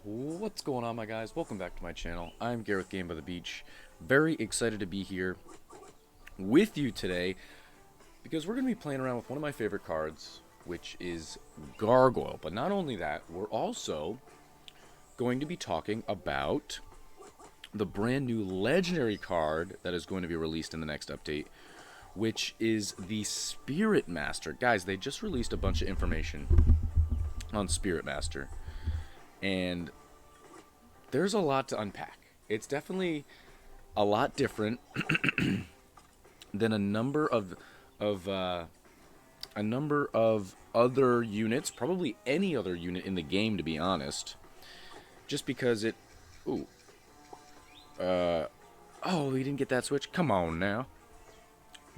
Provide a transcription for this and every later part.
What's going on, my guys? Welcome back to my channel. I'm Gareth Game by the Beach. Very excited to be here with you today because we're going to be playing around with one of my favorite cards, which is Gargoyle. But not only that, we're also going to be talking about the brand new legendary card that is going to be released in the next update, which is the Spirit Master. Guys, they just released a bunch of information on Spirit Master, and there's a lot to unpack. It's definitely a lot different than a number of other units, probably any other unit in the game, to be honest. Just because it, oh, we didn't get that switch. Come on now.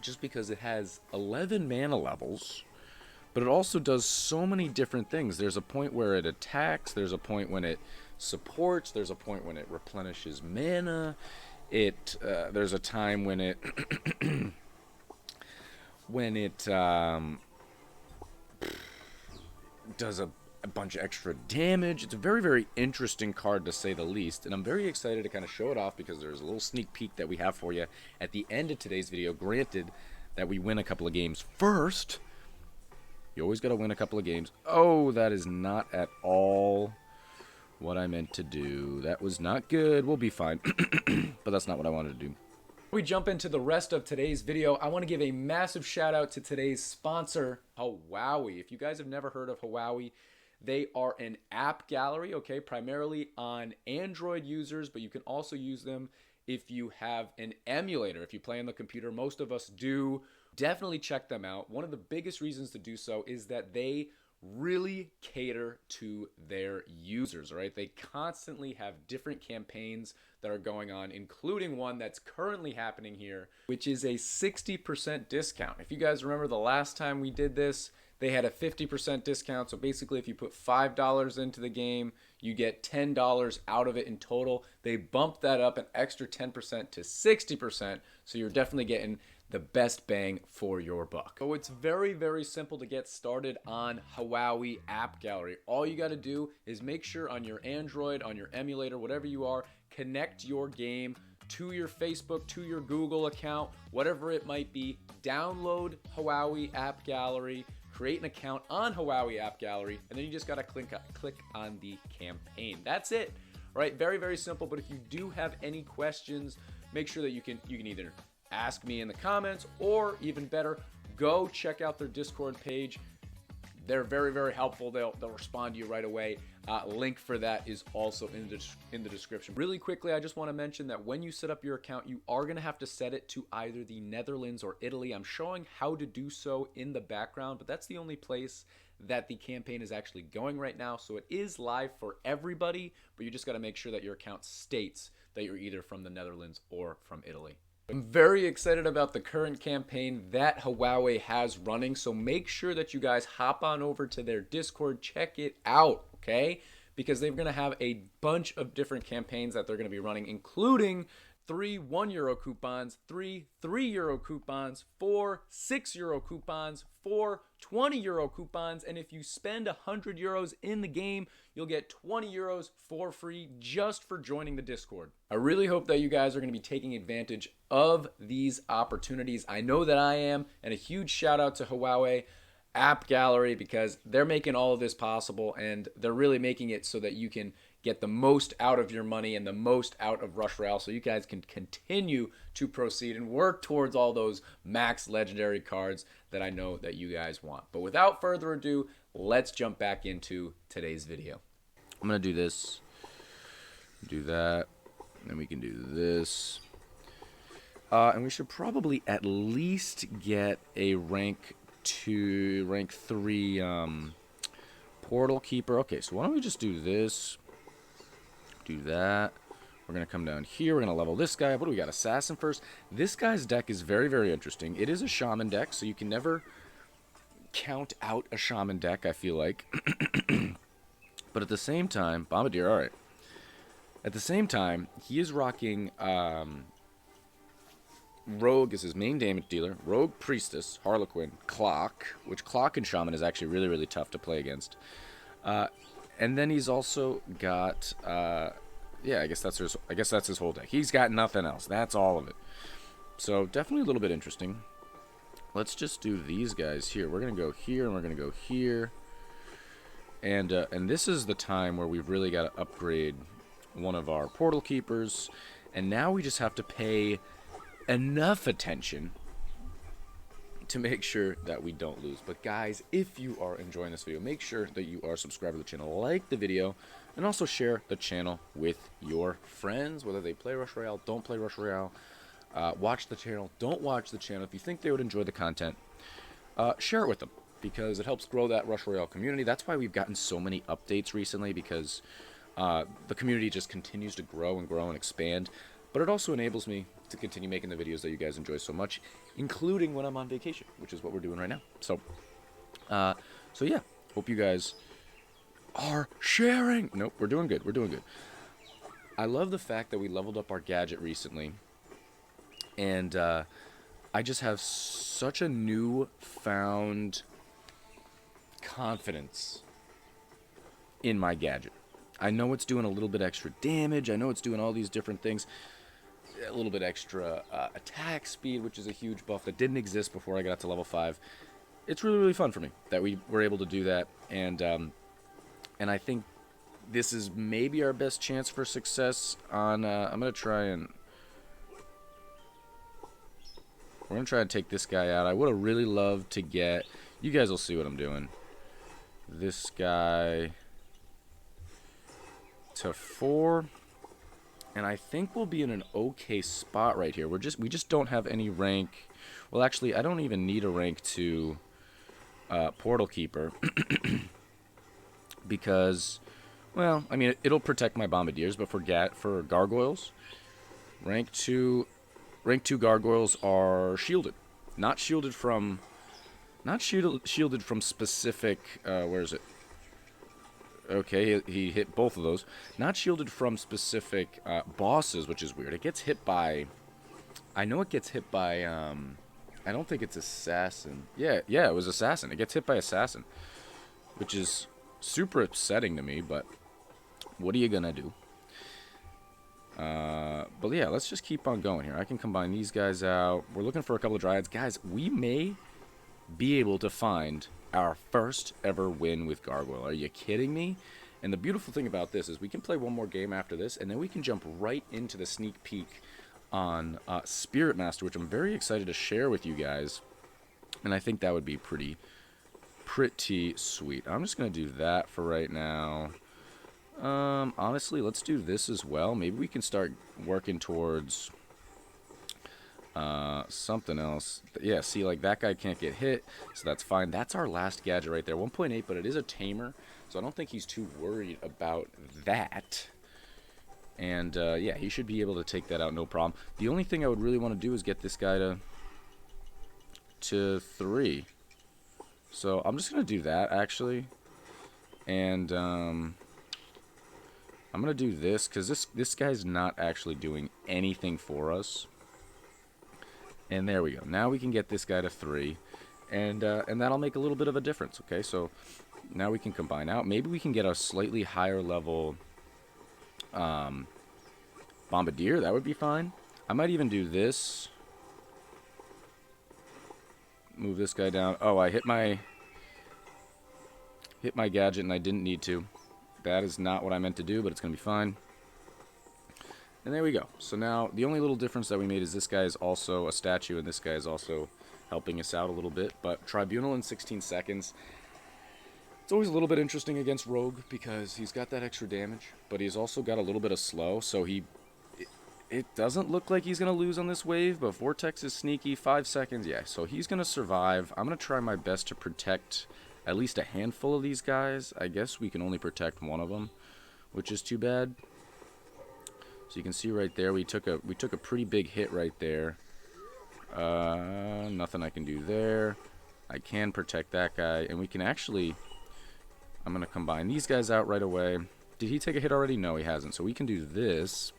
Just because it has 11 mana levels, but it also does so many different things. There's a point where it attacks, there's a point when it supports, there's a point when it replenishes mana. There's a time when it does a bunch of extra damage. It's a very, very interesting card, to say the least, and I'm very excited to kind of show it off because there's a little sneak peek that we have for you at the end of today's video. Granted that we win a couple of games first. You always got to win a couple of games. Oh, that is not at all what I meant to do. That was not good. We'll be fine. But that's not what I wanted to do. Before we jump into the rest of today's video, I want to give a massive shout out to today's sponsor, Huawei. If you guys have never heard of Huawei, they are an app gallery, okay, primarily on Android users, but you can also use them if you have an emulator. If you play on the computer, most of us do. Definitely check them out. One of the biggest reasons to do so is that they really cater to their users, right? They constantly have different campaigns that are going on, including one that's currently happening here, which is a 60% discount. If you guys remember the last time we did this, they had a 50% discount. So basically, if you put $5 into the game, you get $10 out of it in total. They bumped that up an extra 10% to 60%. So you're definitely getting the best bang for your buck. So it's very, very simple to get started on Huawei App Gallery. All you got to do is make sure on your Android, on your emulator, whatever you are, connect your game to your Facebook, to your Google account, whatever it might be. Download Huawei App Gallery, create an account on Huawei App Gallery, and then you just got to click on the campaign. That's it. All right, very, very simple. But if you do have any questions, make sure that you can either ask me in the comments, or even better, go check out their Discord page. They're very, very helpful. They'll respond to you right away. Link for that is also in the description. Really quickly, I just want to mention that when you set up your account, you are going to have to set it to either the Netherlands or Italy. I'm showing how to do so in the background, but that's the only place that the campaign is actually going right now. So it is live for everybody, but you just got to make sure that your account states that you're either from the Netherlands or from Italy. I'm very excited about the current campaign that Huawei has running, so make sure that you guys hop on over to their Discord, check it out, okay? Because they're going to have a bunch of different campaigns that they're going to be running, including 3 €1 coupons, 3 €3 coupons, 4 €6 coupons, 4 €20 coupons, and if you spend €100 in the game, you'll get €20 for free just for joining the Discord. I really hope that you guys are going to be taking advantage of these opportunities. I know that I am, and a huge shout out to Huawei App Gallery because they're making all of this possible, and they're really making it so that you can get the most out of your money and the most out of Rush Royale, so you guys can continue to proceed and work towards all those max legendary cards that I know that you guys want. But without further ado, let's jump back into today's video. I'm going to do this, do that, and then we can do this. And we should probably at least get a rank 3 Portal Keeper. Okay, so why don't we just do this? Do that. We're going to come down here. We're going to level this guy. What do we got? Assassin first. This guy's deck is very, very interesting. It is a Shaman deck, so you can never count out a Shaman deck, I feel like. But at the same time, Bombardier, all right. At the same time, he is rocking Rogue is his main damage dealer. Rogue, Priestess, Harlequin, Clock, which Clock and Shaman is actually really, really tough to play against. And then he's also got, yeah, I guess that's his whole deck. He's got nothing else. That's all of it. So definitely a little bit interesting. Let's just do these guys here. We're gonna go here and we're gonna go here. And this is the time where we've really got to upgrade one of our portal keepers. And now we just have to pay enough attention to make sure that we don't lose. But guys, if you are enjoying this video, make sure that you are subscribed to the channel, like the video, and also share the channel with your friends, whether they play Rush Royale, don't play Rush Royale, watch the channel, don't watch the channel. If you think they would enjoy the content, share it with them, because it helps grow that Rush Royale community. That's why we've gotten so many updates recently, because the community just continues to grow and expand. But it also enables me to continue making the videos that you guys enjoy so much, including when I'm on vacation, which is what we're doing right now. So yeah, hope you guys are sharing. Nope, we're doing good. We're doing good. I love the fact that we leveled up our gadget recently, and I just have such a newfound confidence in my gadget. I know it's doing a little bit extra damage. I know it's doing all these different things. A little bit extra attack speed, which is a huge buff that didn't exist before I got to level 5. It's really, really fun for me that we were able to do that, and I think this is maybe our best chance for success on, we're going to try and take this guy out. I would have really loved to get, you guys will see what I'm doing, this guy to 4, and I think we'll be in an okay spot right here. We just don't have any rank. Well, actually, I don't even need a rank to Portal Keeper because, well, I mean, it'll protect my Bombardiers, but for Gargoyles, rank 2 Gargoyles are shielded, not shielded from specific. Where is it? Okay, he hit both of those. Not shielded from specific bosses, which is weird. It gets hit by, I know it gets hit by, I don't think it's Assassin. Yeah, it was Assassin. It gets hit by Assassin, which is super upsetting to me, but what are you gonna do? But yeah, let's just keep on going here. I can combine these guys out. We're looking for a couple of Dryads. Guys, we may be able to find our first ever win with Gargoyle. Are you kidding me? And the beautiful thing about this is we can play one more game after this, and then we can jump right into the sneak peek on Spirit Master, which I'm very excited to share with you guys. And I think that would be pretty sweet. I'm just going to do that for right now. Honestly, let's do this as well. Maybe we can start working towards something else. Yeah, see, like that guy can't get hit, so that's fine. That's our last gadget right there, 1.8, but it is a tamer, so I don't think he's too worried about that. And yeah, he should be able to take that out, no problem. The only thing I would really want to do is get this guy to 3. So I'm just gonna do that actually, and I'm gonna do this because this guy's not actually doing anything for us. And there we go. Now we can get this guy to 3, and that'll make a little bit of a difference. Okay, so now we can combine out. Maybe we can get a slightly higher level Bombardier. That would be fine. I might even do this. Move this guy down. Oh, I hit my gadget and I didn't need to. That is not what I meant to do, but it's gonna be fine. And there we go. So now the only little difference that we made is this guy is also a statue and this guy is also helping us out a little bit. But Tribunal in 16 seconds. It's always a little bit interesting against Rogue because he's got that extra damage, but he's also got a little bit of slow, so it doesn't look like he's going to lose on this wave, but Vortex is sneaky, 5 seconds, yeah, so he's going to survive. I'm going to try my best to protect at least a handful of these guys. I guess we can only protect one of them, which is too bad. So you can see right there, we took a pretty big hit right there. Nothing I can do there. I can protect that guy, and we can actually, I'm going to combine these guys out right away. Did he take a hit already? No, he hasn't. So we can do this,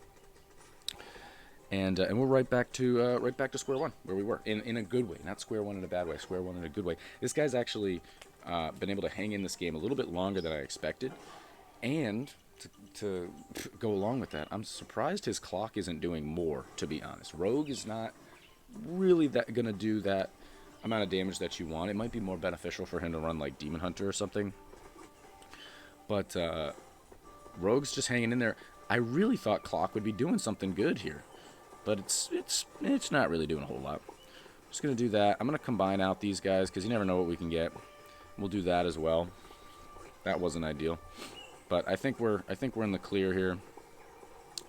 and we're right back to square one where we were in a good way, not square one in a bad way. Square one in a good way. This guy's actually been able to hang in this game a little bit longer than I expected, And to go along with that, I'm surprised his clock isn't doing more, to be honest. Rogue is not really that gonna do that amount of damage that you want. It might be more beneficial for him to run like Demon Hunter or something. But Rogue's just hanging in there. I really thought clock would be doing something good here, but it's not really doing a whole lot. I'm just gonna do that. I'm gonna combine out these guys because you never know what we can get. We'll do that as well. That wasn't ideal, but I think we're in the clear here.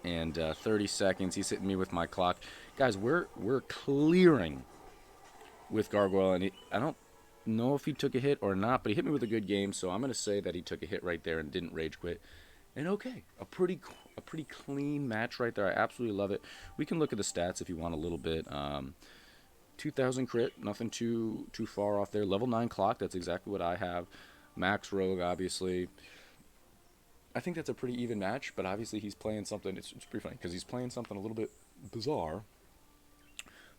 And 30 seconds. He's hitting me with my clock, guys. We're clearing with Gargoyle, and I don't know if he took a hit or not, but he hit me with a good game, so I'm gonna say that he took a hit right there and didn't rage quit. And okay, a pretty clean match right there. I absolutely love it. We can look at the stats if you want a little bit. 2,000 crit, nothing too far off there. Level 9 clock, that's exactly what I have. Max Rogue, obviously. I think that's a pretty even match, but obviously he's playing something. It's pretty funny because he's playing something a little bit bizarre,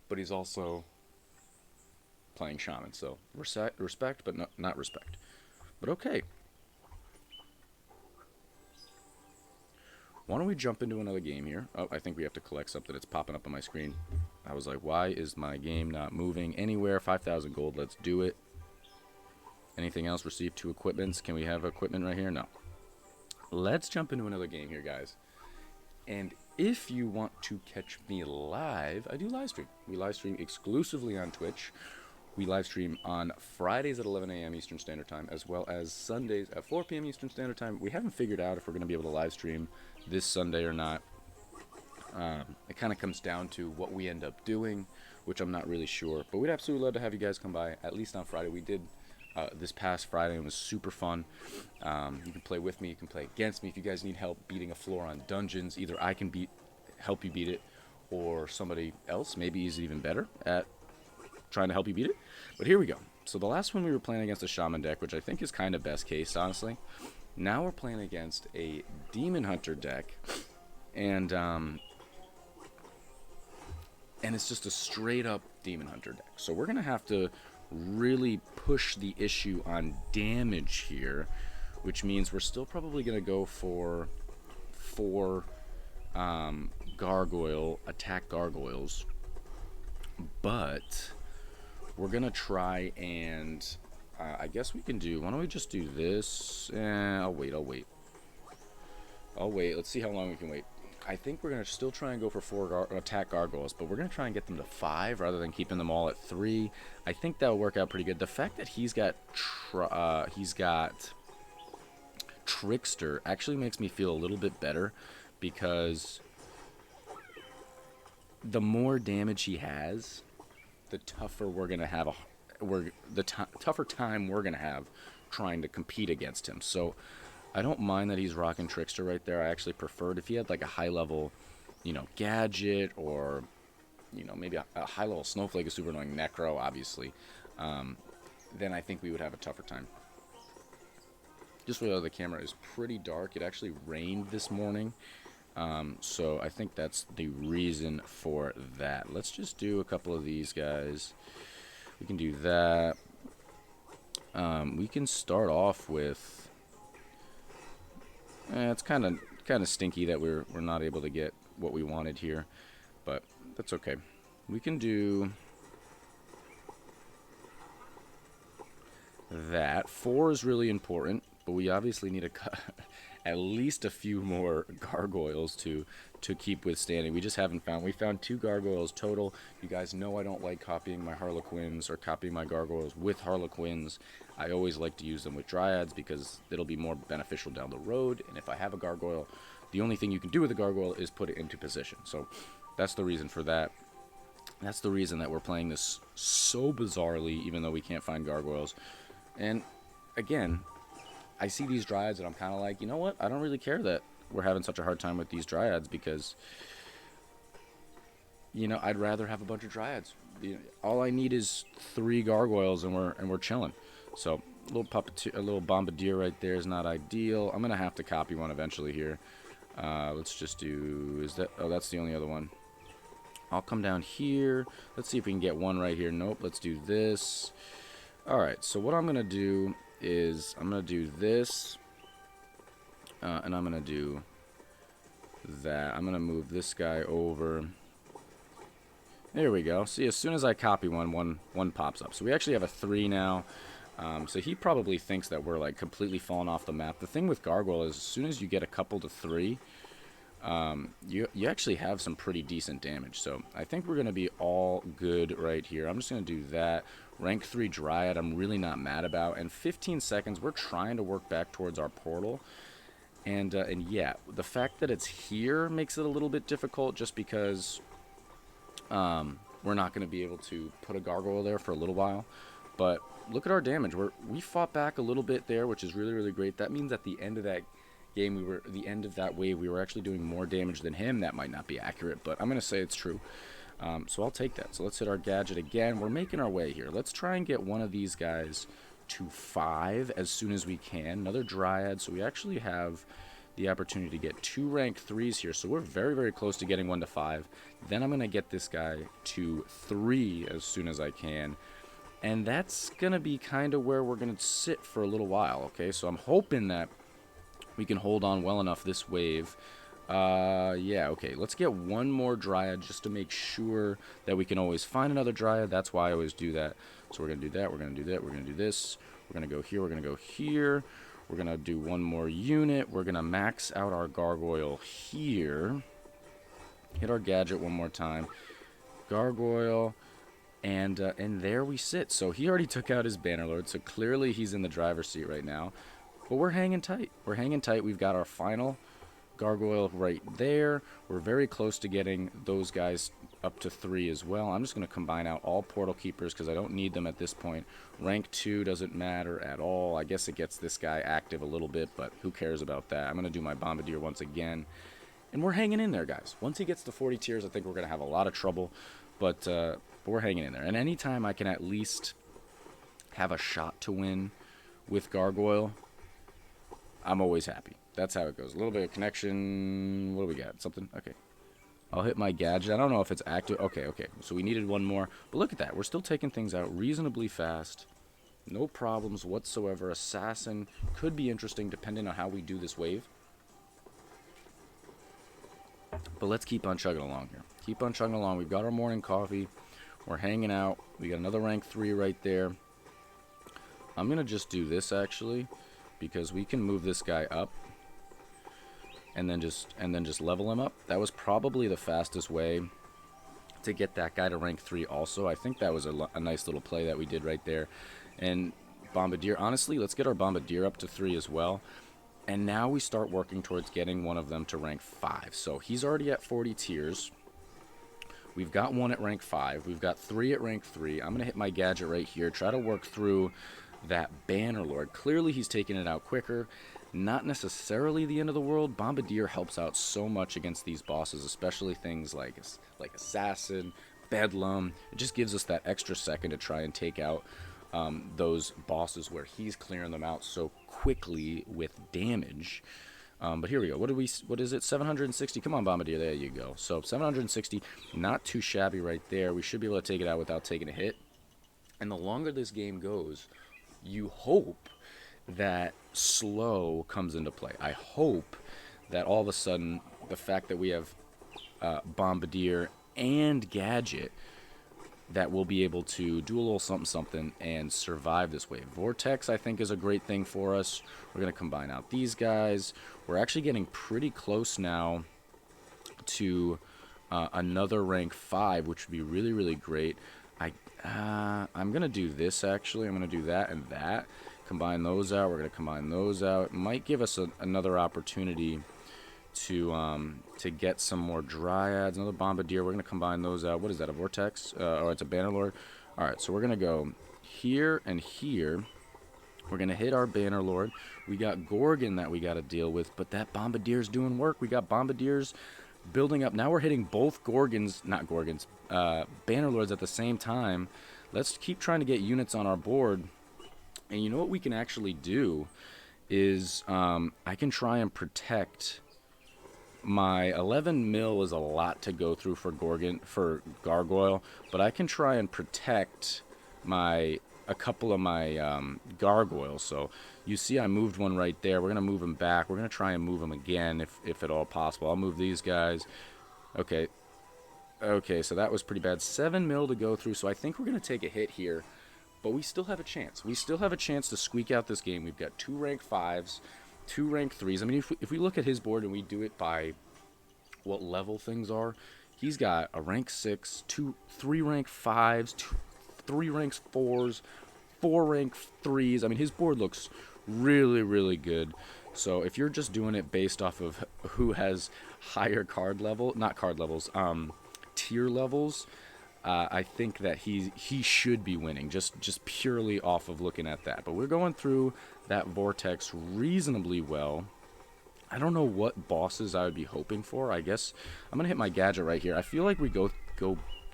but he's also playing Shaman. So respect, but not respect. But okay. Why don't we jump into another game here? Oh, I think we have to collect something. It's popping up on my screen. I was like, why is my game not moving anywhere? 5,000 gold. Let's do it. Anything else? Receive 2 equipments. Can we have equipment right here? No. Let's jump into another game here, guys. And if you want to catch me live, I do live stream. We live stream exclusively on Twitch. We live stream on Fridays at 11 a.m. Eastern Standard Time, as well as Sundays at 4 p.m. Eastern Standard Time. We haven't figured out if we're going to be able to live stream this Sunday or not. It kind of comes down to what we end up doing, which I'm not really sure. But we'd absolutely love to have you guys come by, at least on Friday. We did this past Friday, and it was super fun. You can play with me, you can play against me. If you guys need help beating a floor on dungeons, either I can help you beat it, or somebody else maybe is even better at trying to help you beat it. But here we go. So the last one we were playing against a Shaman deck, which I think is kind of best case, honestly. Now we're playing against a Demon Hunter deck, and it's just a straight up Demon Hunter deck. So we're gonna have to really push the issue on damage here, which means we're still probably gonna go for 4 gargoyle attack gargoyles, but we're gonna try and I guess we can do, why don't we just do this? I'll wait. Let's see how long we can wait. I think we're going to still try and go for 4 attack gargoyles, but we're going to try and get them to 5 rather than keeping them all at 3. I think that'll work out pretty good. The fact that he's got Trickster actually makes me feel a little bit better, because the more damage he has, the tougher we're going to have tougher time we're gonna have trying to compete against him. So I don't mind that he's rocking Trickster right there. I actually preferred if he had like a high level, gadget, or maybe a high level Snowflake, a super annoying Necro, obviously. Then I think we would have a tougher time. Just so the camera is pretty dark. It actually rained this morning, so I think that's the reason for that. Let's just do a couple of these guys. We can do that. We can start off with. It's kind of stinky that we're not able to get what we wanted here, but that's okay. We can do that. 4 is really important, but we obviously need at least a few more gargoyles to keep withstanding. We just haven't found. We found 2 gargoyles total. You guys know I don't like copying my Harlequins or copying my gargoyles with Harlequins. I always like to use them with dryads because it'll be more beneficial down the road. And if I have a gargoyle, the only thing you can do with a gargoyle is put it into position. So that's the reason for that. That's the reason that we're playing this so bizarrely, even though we can't find gargoyles. And again, I see these dryads and I'm kind of like, you know what? I don't really care that we're having such a hard time with these dryads, because I'd rather have a bunch of dryads. All I need is 3 gargoyles and we're chilling. So a little bombardier right there is not ideal. I'm gonna have to copy one eventually here. Let's just do, that's the only other one. I'll come down here. Let's see if we can get one right here. Nope. Let's do this. All right. So what I'm gonna do is I'm gonna do this. And I'm going to do that. I'm going to move this guy over. There we go. See, as soon as I copy one pops up. So we actually have a 3 now. So he probably thinks that we're like completely falling off the map. The thing with Gargoyle is as soon as you get a couple to 3, you actually have some pretty decent damage. So I think we're going to be all good right here. I'm just going to do that. Rank 3 Dryad I'm really not mad about. And 15 seconds, we're trying to work back towards our portal. And yeah, the fact that it's here makes it a little bit difficult just because we're not going to be able to put a Gargoyle there for a little while. But look at our damage. We fought back a little bit there, which is really, really great. That means at the end of that game, the end of that wave, we were actually doing more damage than him. That might not be accurate, but I'm going to say it's true. So I'll take that. So let's hit our gadget again. We're making our way here. Let's try and get one of these guys to 5 as soon as we can. Another Dryad, so we actually have the opportunity to get 2 rank 3s here. So we're very, very close to getting 1 to 5. Then I'm going to get this guy to 3 as soon as I can. And that's going to be kind of where we're going to sit for a little while, okay? So I'm hoping that we can hold on well enough this wave. Yeah, okay. Let's get one more Dryad just to make sure that we can always find another Dryad. That's why I always do that. So we're going to do that. We're going to do that. We're going to do this. We're going to go here. We're going to go here. We're going to do one more unit. We're going to max out our Gargoyle here. Hit our gadget one more time. Gargoyle. And there we sit. So he already took out his Bannerlord. So clearly he's in the driver's seat right now. But we're hanging tight. We're hanging tight. We've got our final Gargoyle right there. We're very close to getting those guys up to 3 as well. I'm just going to combine out all Portal Keepers because I don't need them at this point. Rank 2 doesn't matter at all. I guess it gets this guy active a little bit, but who cares about that? I'm going to do my Bombardier once again. And we're hanging in there, guys. Once he gets to 40 tiers, I think we're going to have a lot of trouble. But we're hanging in there. And anytime I can at least have a shot to win with Gargoyle, I'm always happy. That's how it goes. A little bit of connection. What do we got? Something? Okay. I'll hit my gadget. I don't know if it's active. Okay, okay. So we needed one more. But look at that. We're still taking things out reasonably fast. No problems whatsoever. Assassin could be interesting depending on how we do this wave. But let's keep on chugging along here. Keep on chugging along. We've got our morning coffee. We're hanging out. We got another rank 3 right there. I'm going to just do this actually because we can move this guy up and then just level him up. That was probably the fastest way to get that guy to rank 3 also. I think that was a nice little play that we did right there. And Bombardier, honestly, let's get our Bombardier up to 3 as well. And now we start working towards getting one of them to rank 5. So he's already at 40 tiers. We've got 1 at rank 5. We've got 3 at rank 3. I'm going to hit my gadget right here. Try to work through that Bannerlord. Clearly he's taking it out quicker. Not necessarily the end of the world. Bombardier helps out so much against these bosses, especially things like Assassin, Bedlam. It just gives us that extra second to try and take out those bosses where he's clearing them out so quickly with damage. But here we go. What is it? 760. Come on, Bombardier. There you go. So 760. Not too shabby right there. We should be able to take it out without taking a hit. And the longer this game goes, you hope that slow comes into play. I hope that all of a sudden the fact that we have Bombardier and Gadget, that we'll be able to do a little something and survive this wave. Vortex, I think, is a great thing for us. We're going to combine out these guys. We're actually getting pretty close now to another rank 5, which would be really, really great. I'm going to do this, actually. I'm going to do that and that. Combine those out. We're going to combine those out. It might give us another opportunity to get some more Dryads, another Bombardier. We're going to combine those out. What is that, a Vortex? Or it's a Bannerlord. Alright, so we're going to go here and here. We're going to hit our Bannerlord. We got Gorgon that we got to deal with, but that Bombardier's doing work. We got Bombardiers building up. Now we're hitting both Bannerlords at the same time. Let's keep trying to get units on our board. And you know what we can actually do is I can try and protect my 11 mil is a lot to go through for Gargoyle, but I can try and protect my a couple of my gargoyles. So you see I moved one right there. We're going to move them back. We're going to try and move them again if at all possible. I'll move these guys. Okay. Okay, so that was pretty bad. 7 mil to go through, so I think we're going to take a hit here. But we still have a chance. We still have a chance to squeak out this game. We've got 2 rank 5s, 2 rank 3s. I mean, if we look at his board and we do it by what level things are, he's got a rank 6, 3 rank 5s, 3 rank 4s, 4 rank 3s. I mean, his board looks really, really good. So if you're just doing it based off of who has higher card level, not card levels, tier levels, I think that he should be winning just purely off of looking at that. But we're going through that vortex reasonably well. I don't know what bosses I would be hoping for. I guess I'm gonna hit my gadget right here. I feel like we go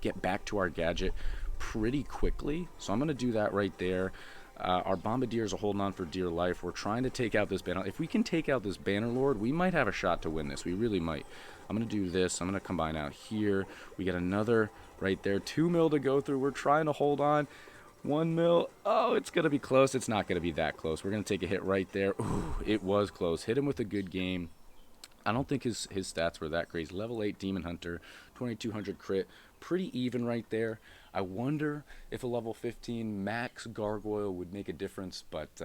get back to our gadget pretty quickly, so I'm gonna do that right there. Our bombardiers are holding on for dear life. We're trying to take out this banner. If we can take out this banner lord, we might have a shot to win this. We really might. I'm gonna do this. I'm gonna combine out here. We got another right there. 2 mil to go through. We're trying to hold on. 1 mil. Oh, it's gonna be close. It's not gonna be that close. We're gonna take a hit right there. Ooh, it was close. Hit him with a good game. I don't think his stats were that crazy. Level 8 Demon Hunter, 2200 crit. Pretty even right there. I wonder if a level 15 max Gargoyle would make a difference, but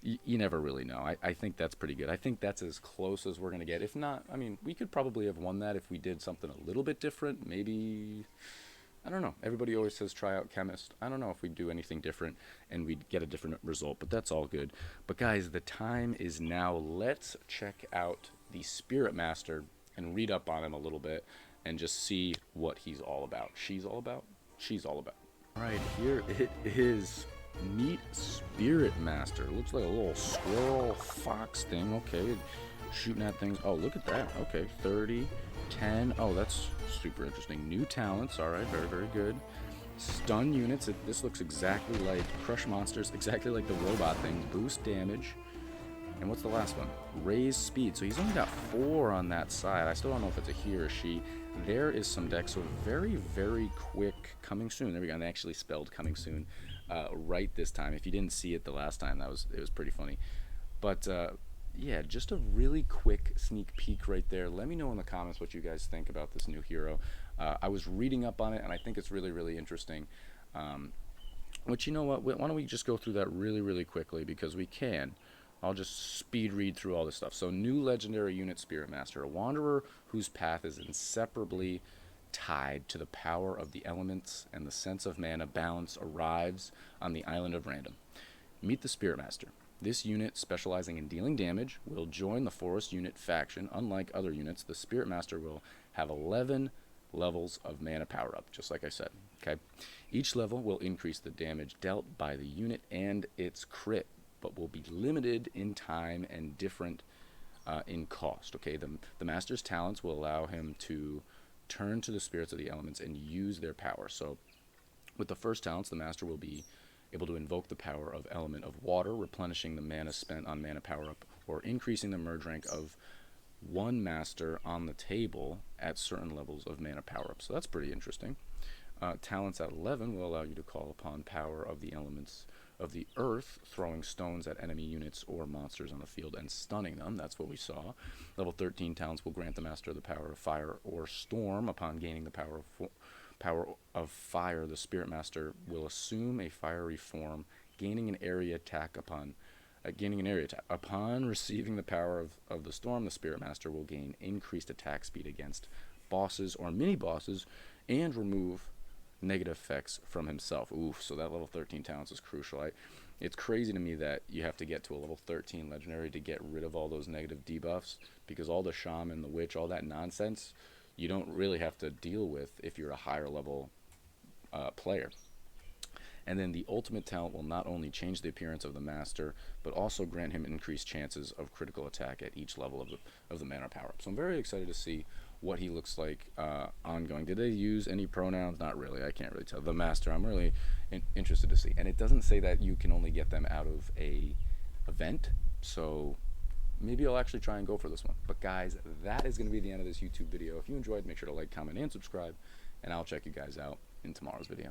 you never really know. I think that's pretty good. I think that's as close as we're going to get. If not, I mean, we could probably have won that if we did something a little bit different. Maybe, I don't know. Everybody always says try out Chemist. I don't know if we do anything different and we'd get a different result, but that's all good. But guys, the time is now. Let's check out the Spirit Master and read up on him a little bit and just see what he's all about. She's all about? She's all about. All right, here it is. Meet Spirit Master. Looks like a little squirrel fox thing. Okay, shooting at things. Oh, look at that. Okay, 30, 10. Oh, that's super interesting. New talents. All right, very, very good. Stun units. This looks exactly like Crush Monsters, exactly like the robot things. Boost damage. And what's the last one? Raise speed. So he's only got 4 on that side. I still don't know if it's a he or a she. There is some decks. So very, very quick. Coming soon. There we go. And they actually spelled coming soon right this time. If you didn't see it the last time, it was pretty funny. But yeah, just a really quick sneak peek right there. Let me know in the comments what you guys think about this new hero. I was reading up on it, and I think it's really, really interesting. Which, you know what? Why don't we just go through that really, really quickly, because we can. I'll just speed read through all this stuff. So, new legendary unit Spirit Master, a wanderer whose path is inseparably tied to the power of the elements and the sense of mana balance arrives on the island of random. Meet the Spirit Master. This unit, specializing in dealing damage, will join the Forest unit faction. Unlike other units, the Spirit Master will have 11 levels of mana power up, just like I said. Okay, each level will increase the damage dealt by the unit and its crit, but will be limited in time and different in cost. Okay, the Master's talents will allow him to turn to the spirits of the elements and use their power. So with the first talents, the Master will be able to invoke the power of element of water, replenishing the mana spent on mana power up, or increasing the merge rank of one Master on the table at certain levels of mana power up. So that's pretty interesting. Talents at 11 will allow you to call upon power of the elements of the earth, throwing stones at enemy units or monsters on the field and stunning them. That's what we saw. Level 13 talents will grant the Master the power of fire or storm. Upon gaining the power of fire, the Spirit Master will assume a fiery form, gaining an area attack upon receiving the power of the storm. The Spirit Master will gain increased attack speed against bosses or mini bosses and remove negative effects from himself. Oof, so that level 13 talents is crucial. It's crazy to me that you have to get to a level 13 legendary to get rid of all those negative debuffs, because all the shaman, the witch, all that nonsense, you don't really have to deal with if you're a higher level player. And then the ultimate talent will not only change the appearance of the Master, but also grant him increased chances of critical attack at each level of the mana power up. So I'm very excited to see what he looks like ongoing. Did they use any pronouns? Not really. I can't really tell. The Master, I'm really interested to see. And it doesn't say that you can only get them out of a event, so maybe I'll actually try and go for this one. But guys, that is going to be the end of this YouTube video. If you enjoyed, make sure to like, comment, and subscribe, and I'll check you guys out in tomorrow's video.